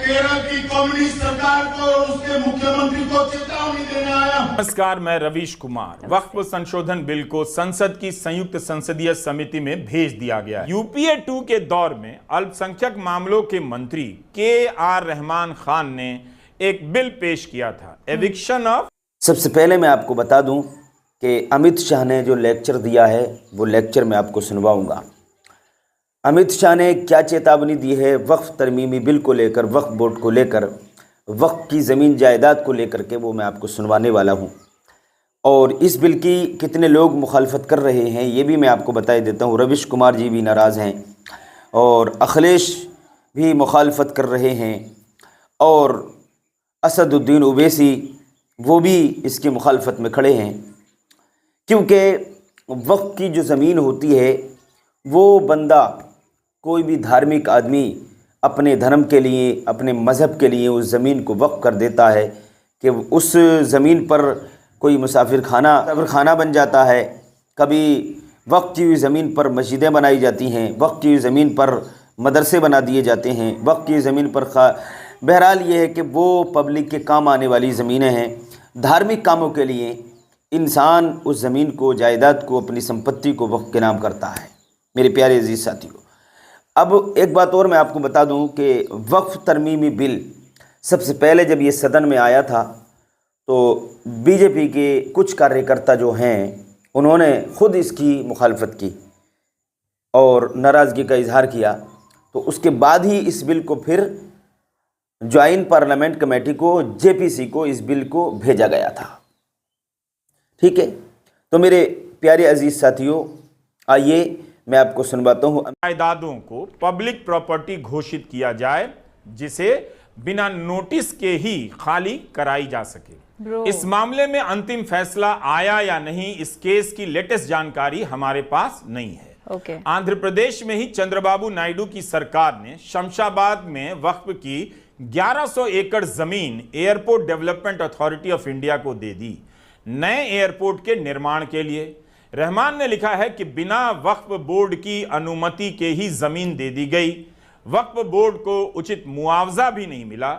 केरल की कम्युनिस्ट सरकार को और उसके मुख्यमंत्री को चेतावनी देने आया। नमस्कार, मैं रवीश कुमार। वक्फ संशोधन बिल को संसद की संयुक्त संसदीय समिति में भेज दिया गया। यूपीए 2 के दौर में अल्पसंख्यक मामलों के मंत्री के.आर. रहमान खान ने एक बिल पेश किया था, एविक्शन ऑफ। सबसे पहले मैं आपको बता दूं कि अमित शाह ने जो लेक्चर दिया है वो लेक्चर मैं आपको सुनवाऊंगा। अमित शाह ने क्या चेतावनी दी है वक्फ तरमीमी बिल को लेकर, वक्फ बोर्ड को लेकर, वक्फ की ज़मीन जायदाद को लेकर के, वो मैं आपको सुनवाने वाला हूं। और इस बिल की कितने लोग मुखालफत कर रहे हैं ये भी मैं आपको बता देता हूं। रवीश कुमार जी भी नाराज़ हैं और अखिलेश भी मुखालफत कर रहे हैं और असदुद्दीन ओवैसी वो भी इसकी मुखालफत में खड़े हैं, क्योंकि वक्फ की जो ज़मीन होती है वो बंदा, कोई भी धार्मिक आदमी अपने धर्म के लिए, अपने मज़हब के लिए उस ज़मीन को वक्फ कर देता है कि उस ज़मीन पर कोई मुसाफिर खाना बन जाता है। कभी वक्फ की हुई ज़मीन पर मस्जिदें बनाई जाती हैं, वक्फ की हुई ज़मीन पर मदरसे बना दिए जाते हैं, वक्फ की ज़मीन पर बहरहाल ये है कि वो पब्लिक के काम आने वाली ज़मीनें हैं। धार्मिक कामों के लिए इंसान उस ज़मीन को, जायदाद को, अपनी संपत्ति को वक्फ के नाम करता है। मेरे प्यारे अजीज़ साथियों, अब एक बात और मैं आपको बता दूं कि वक्फ तरमीमी बिल सबसे पहले जब ये सदन में आया था तो बीजेपी के कुछ कार्यकर्ता जो हैं उन्होंने ख़ुद इसकी मुखालफत की और नाराज़गी का इजहार किया। तो उसके बाद ही इस बिल को फिर ज्वाइंट पार्लियामेंट कमेटी को, जेपीसी को, इस बिल को भेजा गया था। ठीक है, तो मेरे प्यारे अजीज़ साथियों, आइए मैं आपको सुनवाता हूँ। जायदादों को पब्लिक प्रॉपर्टी घोषित किया जाए जिसे बिना नोटिस के ही खाली कराई जा सके। इस मामले में अंतिम फैसला आया या नहीं, इस केस की लेटेस्ट जानकारी हमारे पास नहीं है। आंध्र प्रदेश में ही चंद्रबाबू नायडू की सरकार ने शमशाबाद में वक्फ की 1100 एकड़ जमीन airport development authority of India को दे दी, नए एयरपोर्ट के निर्माण के लिए। रहमान ने लिखा है कि बिना वक्फ बोर्ड की अनुमति के ही जमीन दे दी गई, वक्फ बोर्ड को उचित मुआवजा भी नहीं मिला।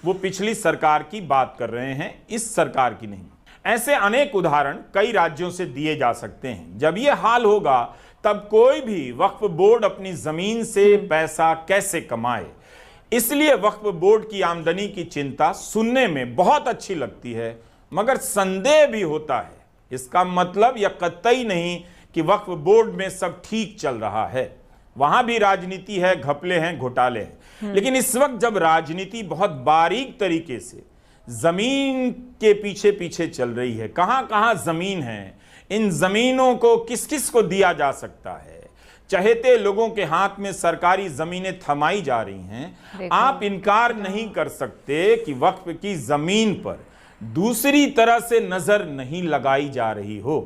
वो पिछली सरकार की बात कर रहे हैं, इस सरकार की नहीं। ऐसे अनेक उदाहरण कई राज्यों से दिए जा सकते हैं। जब ये हाल होगा तब कोई भी वक्फ बोर्ड अपनी जमीन से पैसा कैसे कमाए। इसलिए वक्फ बोर्ड की आमदनी की चिंता सुनने में बहुत अच्छी लगती है, मगर संदेह भी होता है। इसका मतलब यह कतई नहीं कि वक्फ बोर्ड में सब ठीक चल रहा है। वहां भी राजनीति है, घपले हैं, घोटाले हैं। लेकिन इस वक्त जब राजनीति बहुत बारीक तरीके से जमीन के पीछे पीछे चल रही है, कहां कहां जमीन है, इन जमीनों को किस किस को दिया जा सकता है, चहेते लोगों के हाथ में सरकारी जमीनें थमाई जा रही हैं, आप इनकार नहीं कर सकते कि वक्फ की जमीन पर दूसरी तरह से नजर नहीं लगाई जा रही हो।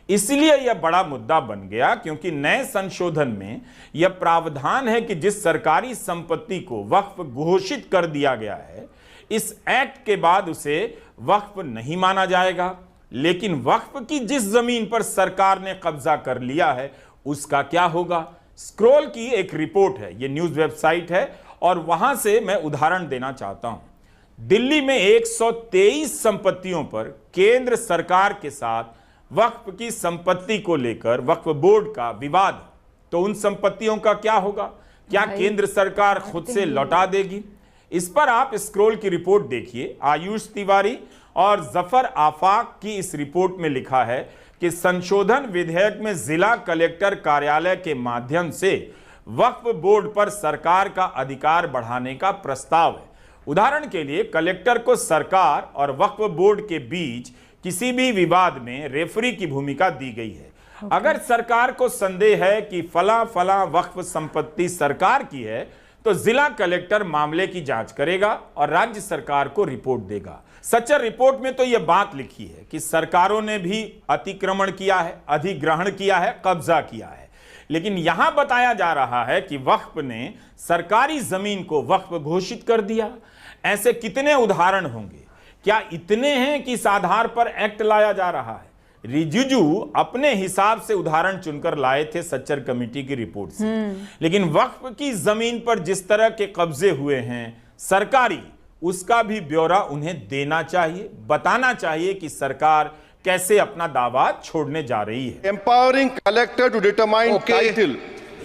इसलिए यह बड़ा मुद्दा बन गया, क्योंकि नए संशोधन में यह प्रावधान है कि जिस सरकारी संपत्ति को वक्फ घोषित कर दिया गया है, इस एक्ट के बाद उसे वक्फ नहीं माना जाएगा। लेकिन वक्फ की जिस जमीन पर सरकार ने कब्जा कर लिया है उसका क्या होगा। स्क्रॉल की एक रिपोर्ट है, यह न्यूज वेबसाइट है और वहां से मैं उदाहरण देना चाहता हूं। दिल्ली में 123 संपत्तियों पर केंद्र सरकार के साथ वक्फ की संपत्ति को लेकर वक्फ बोर्ड का विवाद। तो उन संपत्तियों का क्या होगा? क्या केंद्र सरकार खुद से लौटा देगी? इस पर आप स्क्रॉल की रिपोर्ट देखिए। आयुष तिवारी और जफर आफाक की इस रिपोर्ट में लिखा है कि संशोधन विधेयक में जिला कलेक्टर कार्यालय के माध्यम से वक्फ बोर्ड पर सरकार का अधिकार बढ़ाने का प्रस्ताव है। उदाहरण के लिए, कलेक्टर को सरकार और वक्फ बोर्ड के बीच किसी भी विवाद में रेफरी की भूमिका दी गई है। अगर सरकार को संदेह है कि फला फला वक्फ संपत्ति सरकार की है तो जिला कलेक्टर मामले की जांच करेगा और राज्य सरकार को रिपोर्ट देगा। सच्चर रिपोर्ट में तो यह बात लिखी है कि सरकारों ने भी अतिक्रमण किया है, अधिग्रहण किया है, कब्जा किया है। लेकिन यहां बताया जा रहा है कि वक्फ ने सरकारी जमीन को वक्फ घोषित कर दिया। ऐसे कितने उदाहरण होंगे? क्या इतने हैं कि इस आधार पर एक्ट लाया जा रहा है? रिजिजू अपने हिसाब से उदाहरण चुनकर लाए थे सच्चर कमेटी की रिपोर्ट से। लेकिन वक्फ की जमीन पर जिस तरह के कब्जे हुए हैं, सरकारी, उसका भी ब्यौरा उन्हें देना चाहिए, बताना चाहिए कि सरकार कैसे अपना दावा छोड़ने जा रही है। Empowering collector to determine title.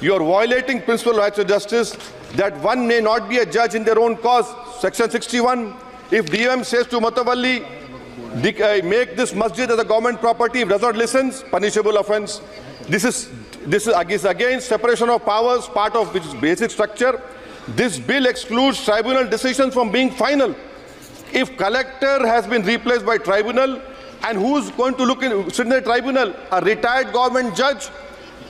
You are violating principal rights of justice that one may not be a judge in their own cause. Section 61. If DM says to Matavalli, make this masjid as a government property, if does not listens, punishable offense. This is against separation of powers, part of which is basic structure. This bill excludes tribunal decisions from being final. If collector has been replaced by tribunal, and who's going to sit in the tribunal? A retired government judge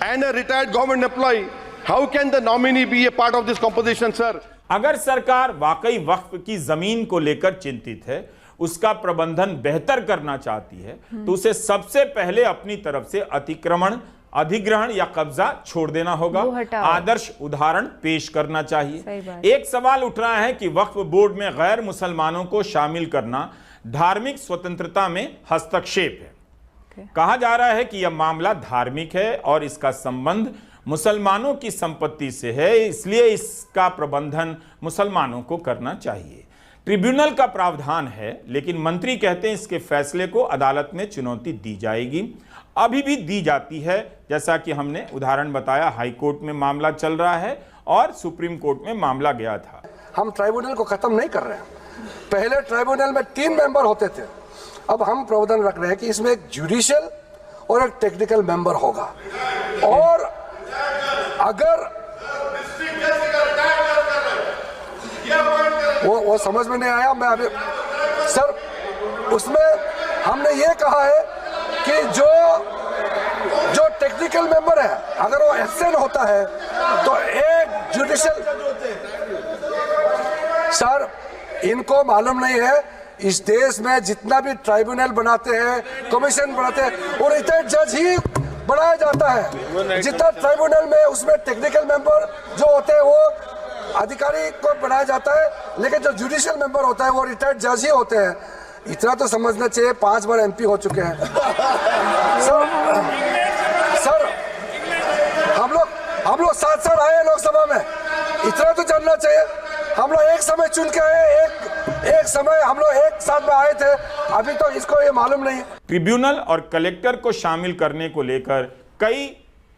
and a retired government employee. How can the nominee be a part of this composition, sir? अगर सरकार वाकई वक्फ की जमीन को लेकर चिंतित है, उसका प्रबंधन बेहतर करना चाहती है, तो उसे सबसे पहले अपनी तरफ से अतिक्रमण, अधिग्रहण या कब्जा छोड़ देना होगा। आदर्श उदाहरण पेश करना चाहिए। एक सवाल उठ रहा है कि वक्फ बोर्ड में गैर मुसलमानों को शामिल करना धार्मिक स्वतंत्रता में हस्तक्षेप है। कहा जा रहा है कि यह मामला धार्मिक है और इसका संबंध मुसलमानों की संपत्ति से है, इसलिए इसका प्रबंधन मुसलमानों को करना चाहिए। ट्रिब्यूनल का प्रावधान है, लेकिन मंत्री कहते हैं इसके फैसले को अदालत में चुनौती दी जाएगी। अभी भी दी जाती है, जैसा कि हमने उदाहरण बताया, हाई कोर्ट में मामला चल रहा है और सुप्रीम कोर्ट में मामला गया था। हम ट्राइब्यूनल को खत्म नहीं कर रहे हैं। पहले ट्राइब्यूनल में 3 मेंबर होते थे, अब हम प्रावधान रख रहे हैं कि इसमें एक जुडिशियल और एक टेक्निकल मेंबर होगा। और अगर वो समझ में नहीं आया, मैं अभी सर उसमें हमने ये कहा है कि जो टेक्निकल मेंबर है, अगर वो एब्सेंट होता है तो एक जुडिशियल, सर इनको मालूम नहीं है इस देश में जितना भी ट्राइब्यूनल बनाते हैं, कमीशन बनाते हैं, वो रिटायर्ड जज ही बनाया जाता है। जितना ट्राइब्यूनल में उसमें टेक्निकल मेंबर जो होते हैं वो अधिकारी को बनाया जाता है, लेकिन जो जुडिशियल मेंबर होता है वो रिटायर्ड जज ही होते हैं। इतना तो समझना चाहिए, 5 बार MP हो चुके हैं। सर हम लोग 7 साल आए लोकसभा में, इतना तो जानना चाहिए। हम लोग एक समय चुन के आए, एक समय हम लोग एक साथ में आए थे, अभी तो इसको ये मालूम नहीं। ट्रिब्यूनल और कलेक्टर को शामिल करने को लेकर कई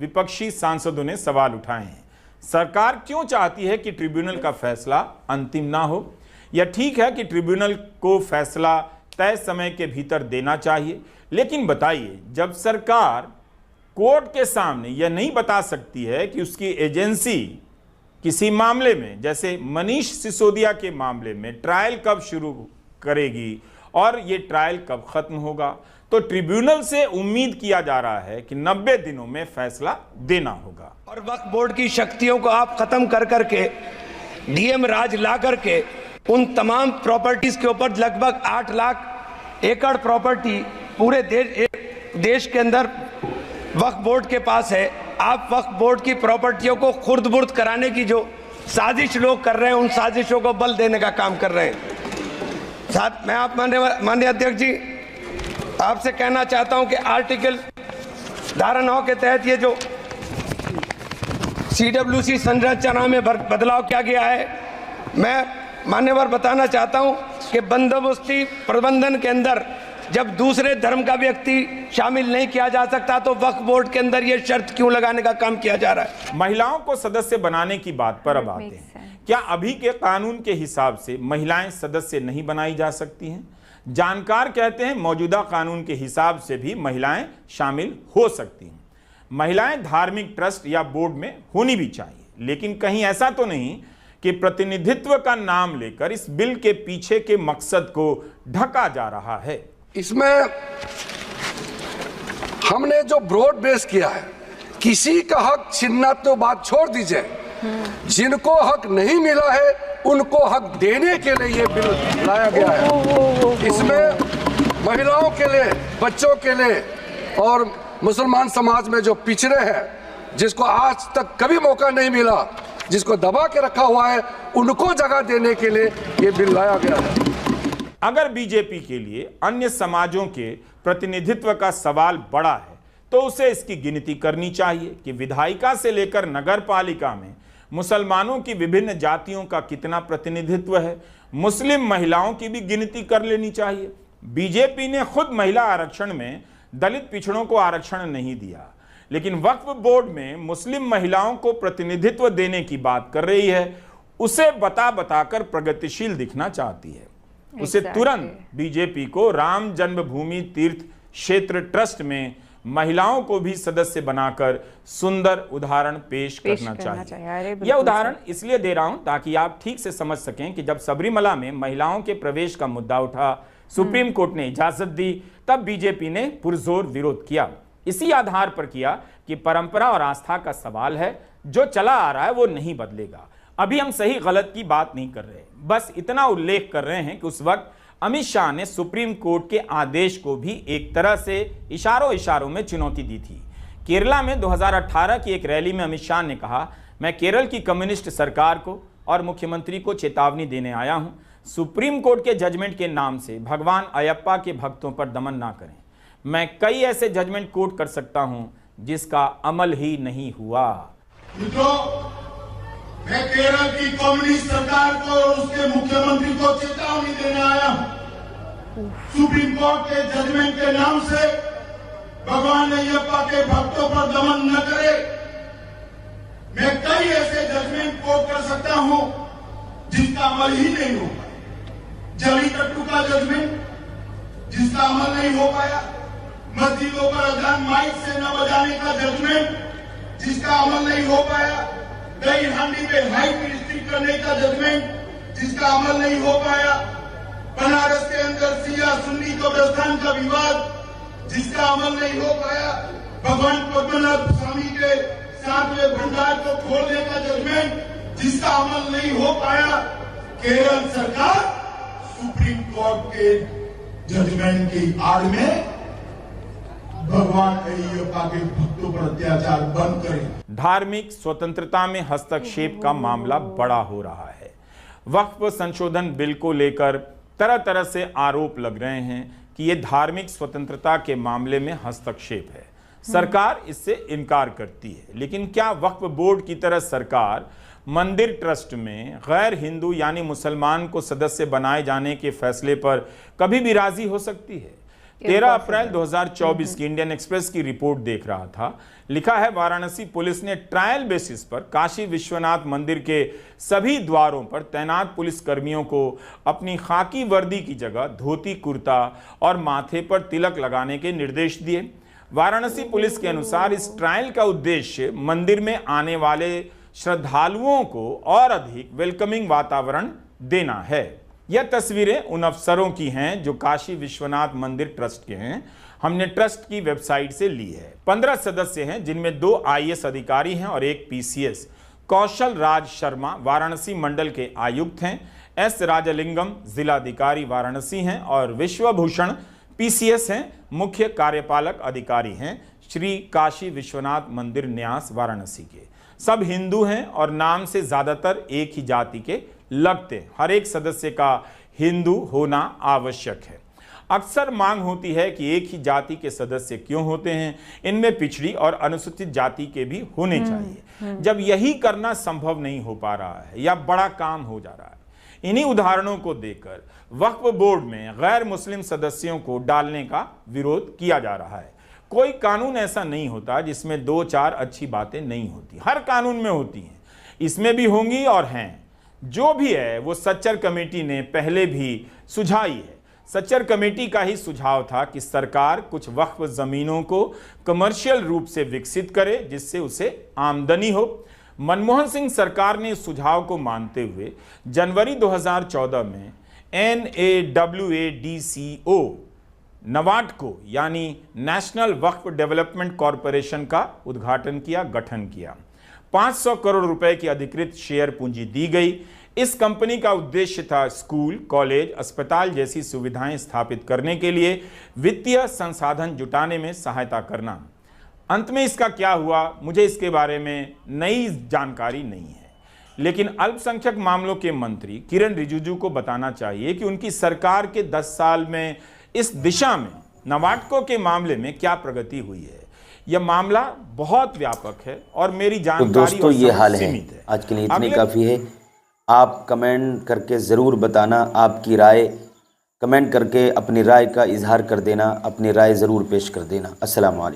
विपक्षी सांसदों ने सवाल उठाए हैं। सरकार क्यों चाहती है कि ट्रिब्यूनल का फैसला अंतिम ना हो? यह ठीक है कि ट्रिब्यूनल को फैसला तय समय के भीतर देना चाहिए, लेकिन बताइए, जब सरकार कोर्ट के सामने यह नहीं बता सकती है कि उसकी एजेंसी किसी मामले में, जैसे मनीष सिसोदिया के मामले में, ट्रायल कब शुरू करेगी और ये ट्रायल कब खत्म होगा, तो ट्रिब्यूनल से उम्मीद किया जा रहा है कि 90 दिनों में फैसला देना होगा। और वक्फ बोर्ड की शक्तियों को आप खत्म कर करके डीएम राज ला करके उन तमाम प्रॉपर्टीज के ऊपर लगभग 8 लाख एकड़ प्रॉपर्टी पूरे देश के अंदर वक्फ बोर्ड के पास है। आप वक्फ बोर्ड की प्रॉपर्टियों को खुर्द-बुर्द कराने की जो साजिश लोग कर रहे हैं, उन साजिशों को बल देने का काम कर रहे हैं। साथ मैं आप माननीय अध्यक्ष जी आपसे कहना चाहता हूं कि आर्टिकल धारा 9 के तहत ये जो CWC संरचना में बदलाव किया गया है, मैं मान्यवर बताना चाहता हूं कि बंदोबस्ती प्रबंधन के अंदर जब दूसरे धर्म का व्यक्ति शामिल नहीं किया जा सकता, तो वक्फ बोर्ड के अंदर यह शर्त क्यों लगाने का काम किया जा रहा है? महिलाओं को सदस्य बनाने की बात पर अब आते हैं। क्या अभी के कानून के हिसाब से महिलाएं सदस्य नहीं बनाई जा सकती हैं? जानकार कहते हैं मौजूदा कानून के हिसाब से भी महिलाएं शामिल हो सकती हैं। महिलाएं धार्मिक ट्रस्ट या बोर्ड में होनी भी चाहिए, लेकिन कहीं ऐसा तो नहीं कि प्रतिनिधित्व का नाम लेकर इस बिल के पीछे के मकसद को ढका जा रहा है? इसमें हमने जो ब्रॉड बेस किया है, किसी का हक छीनना तो बात छोड़ दीजिए, जिनको हक नहीं मिला है उनको हक देने के लिए ये बिल लाया गया है। इसमें महिलाओं के लिए, बच्चों के लिए और मुसलमान समाज में जो पिछड़े हैं, जिसको आज तक कभी मौका नहीं मिला, जिसको दबा के रखा हुआ है, उनको जगह देने के लिए ये बिल लाया गया है। अगर बीजेपी के लिए अन्य समाजों के प्रतिनिधित्व का सवाल बड़ा है, तो उसे इसकी गिनती करनी चाहिए कि विधायिका से लेकर नगर पालिका में मुसलमानों की विभिन्न जातियों का कितना प्रतिनिधित्व है, मुस्लिम महिलाओं की भी गिनती कर लेनी चाहिए। बीजेपी ने खुद महिला आरक्षण में दलित पिछड़ों को आरक्षण नहीं दिया, लेकिन वक्फ बोर्ड में मुस्लिम महिलाओं को प्रतिनिधित्व देने की बात कर रही है। उसे बता बताकर प्रगतिशील दिखना चाहती है। उसे तुरंत बीजेपी को राम जन्मभूमि तीर्थ क्षेत्र ट्रस्ट में महिलाओं को भी सदस्य बनाकर सुंदर उदाहरण पेश करना चाहिए। यह उदाहरण इसलिए दे रहा हूं ताकि आप ठीक से समझ सकें कि जब सबरीमला में महिलाओं के प्रवेश का मुद्दा उठा, सुप्रीम कोर्ट ने इजाजत दी, तब बीजेपी ने पुरजोर विरोध किया। इसी आधार पर किया कि परंपरा और आस्था का सवाल है, जो चला आ रहा है वो नहीं बदलेगा। अभी हम सही गलत की बात नहीं कर रहे, बस इतना उल्लेख कर रहे हैं कि उस वक्त अमित शाह ने सुप्रीम कोर्ट के आदेश को भी एक तरह से इशारों में चुनौती दी थी। केरला में 2018 की एक रैली में अमित शाह ने कहा, मैं केरल की कम्युनिस्ट सरकार को और मुख्यमंत्री को चेतावनी देने आया हूं, सुप्रीम कोर्ट के जजमेंट के नाम से भगवान अयप्पा के भक्तों पर दमन ना करें। मैं कई ऐसे जजमेंट कोट कर सकता हूं जिसका अमल ही नहीं हुआ। मित्रों, मैं केरल की कम्युनिस्ट सरकार को और उसके मुख्यमंत्री को चेतावनी देने आया हूं, सुप्रीम कोर्ट के जजमेंट के नाम से भगवान अयप्पा के भक्तों पर दमन न करे। मैं कई ऐसे जजमेंट कोट कर सकता हूं जिसका अमल ही नहीं होगा। जलीकट्टू का जजमेंट जिसका अमल नहीं हो पाया, मस्जिदों पर अजान माइक से न बजाने का जजमेंट जिसका अमल नहीं हो पाया, दही हांडी पे हाइट रिस्ट्रिक्ट करने का जजमेंट जिसका अमल नहीं हो पाया, बनारस के अंदर सिया सुन्नी कब्रिस्तान का विवाद जिसका अमल नहीं हो पाया, भगवान पद्मनाभ स्वामी के 7वें भंडार को खोलने का जजमेंट जिसका अमल नहीं हो पाया। केरल सरकार सुप्रीम कोर्ट के जजमेंट की आड़ में भगवान अयप्पा के भक्तों पर अत्याचार बंद करें। धार्मिक स्वतंत्रता में हस्तक्षेप का मामला बड़ा हो रहा है। वक्फ संशोधन बिल को लेकर तरह तरह से आरोप लग रहे हैं कि यह धार्मिक स्वतंत्रता के मामले में हस्तक्षेप है। सरकार इससे इनकार करती है, लेकिन क्या वक्फ बोर्ड की तरह सरकार मंदिर ट्रस्ट में गैर हिंदू यानी मुसलमान को सदस्य बनाए जाने के फैसले पर कभी भी राजी हो सकती है? 13 अप्रैल 2024 की इंडियन एक्सप्रेस की रिपोर्ट देख रहा था। लिखा है, वाराणसी पुलिस ने ट्रायल बेसिस पर काशी विश्वनाथ मंदिर के सभी द्वारों पर तैनात पुलिस कर्मियों को अपनी खाकी वर्दी की जगह धोती कुर्ता और माथे पर तिलक लगाने के निर्देश दिए। वाराणसी पुलिस के अनुसार इस ट्रायल का उद्देश्य मंदिर में आने वाले श्रद्धालुओं को और अधिक वेलकमिंग वातावरण देना है। यह तस्वीरें उन अफसरों की हैं जो काशी विश्वनाथ मंदिर ट्रस्ट के हैं। हमने ट्रस्ट की वेबसाइट से ली है। 15 सदस्य हैं, जिनमें 2 IAS अधिकारी हैं और 1 PCS। कौशल राज शर्मा वाराणसी मंडल के आयुक्त हैं, S राजलिंगम जिलाधिकारी वाराणसी हैं और विश्वभूषण PCS हैं, मुख्य कार्यपालक अधिकारी हैं श्री काशी विश्वनाथ मंदिर न्यास वाराणसी के। सब हिंदू हैं और नाम से ज्यादातर एक ही जाति के लगते। हर एक सदस्य का हिंदू होना आवश्यक है। अक्सर मांग होती है कि एक ही जाति के सदस्य क्यों होते हैं, इनमें पिछड़ी और अनुसूचित जाति के भी होने चाहिए। जब यही करना संभव नहीं हो पा रहा है या बड़ा काम हो जा रहा है, इन्हीं उदाहरणों को देखकर वक्फ बोर्ड में गैर मुस्लिम सदस्यों को डालने का विरोध किया जा रहा है। कोई कानून ऐसा नहीं होता जिसमें 2-4 अच्छी बातें नहीं होती, हर कानून में होती हैं, इसमें भी होंगी और हैं। जो भी है वो सच्चर कमेटी ने पहले भी सुझाई है। सच्चर कमेटी का ही सुझाव था कि सरकार कुछ वक्फ जमीनों को कमर्शियल रूप से विकसित करे जिससे उसे आमदनी हो। मनमोहन सिंह सरकार ने इस सुझाव को मानते हुए जनवरी 2014 में NAWADCO नवाडको यानी नेशनल वक्फ डेवलपमेंट कॉरपोरेशन का उद्घाटन किया, गठन किया। 500 करोड़ रुपए की अधिकृत शेयर पूंजी दी गई। इस कंपनी का उद्देश्य था स्कूल, कॉलेज, अस्पताल जैसी सुविधाएं स्थापित करने के लिए वित्तीय संसाधन जुटाने में सहायता करना। अंत में इसका क्या हुआ, मुझे इसके बारे में नई जानकारी नहीं है, लेकिन अल्पसंख्यक मामलों के मंत्री किरण रिजिजू को बताना चाहिए कि उनकी सरकार के 10 साल में इस दिशा में नवाडको के मामले में क्या प्रगति हुई है। यह मामला बहुत व्यापक है और मेरी तो जानकारी दोस्तों और ये समझ हाल है, सीमित है। आज के लिए इतनी अगले- काफ़ी है। आप कमेंट करके ज़रूर बताना आपकी राय, कमेंट करके अपनी राय का इजहार कर देना, अपनी राय ज़रूर पेश कर देना। अस्सलाम वालेकुम।